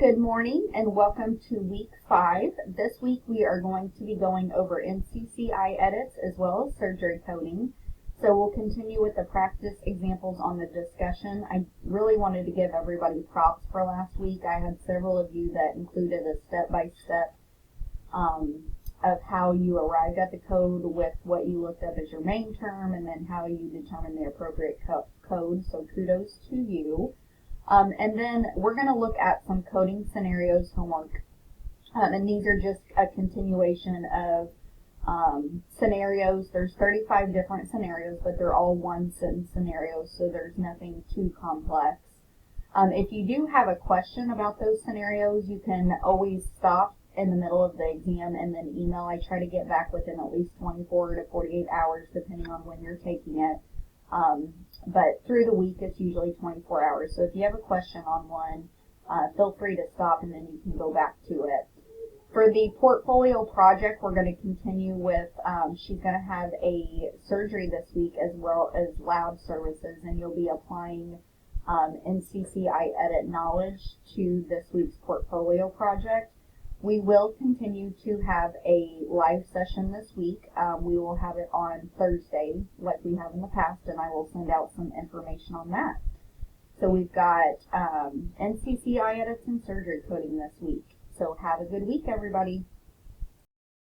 Good morning and welcome to week 5. This week we are going to be going over MCCI edits as well as surgery coding. So we'll continue with the practice examples on the discussion. I really wanted to give everybody props for last week. I had several of you that included a step-by-step of how you arrived at the code with what you looked up as your main term and then how you determined the appropriate code. So kudos to you. And then we're going to look at some coding scenarios homework. And these are just a continuation of scenarios. There's 35 different scenarios, but they're all one-sentence scenarios, so there's nothing too complex. If you do have a question about those scenarios, you can always stop in the middle of the exam and then email. I try to get back within at least 24 to 48 hours, depending on when you're taking it. But through the week, it's usually 24 hours. So if you have a question on one, feel free to stop and then you can go back to it. For the portfolio project, we're going to continue with, she's going to have a surgery this week as well as lab services, and you'll be applying MCCI edit knowledge to this week's portfolio project. We will continue to have a live session this week. We will have it on Thursday like we have in the past, and I will send out some information on that. So we've got NCCI edits and surgery coding this week. So have a good week, everybody.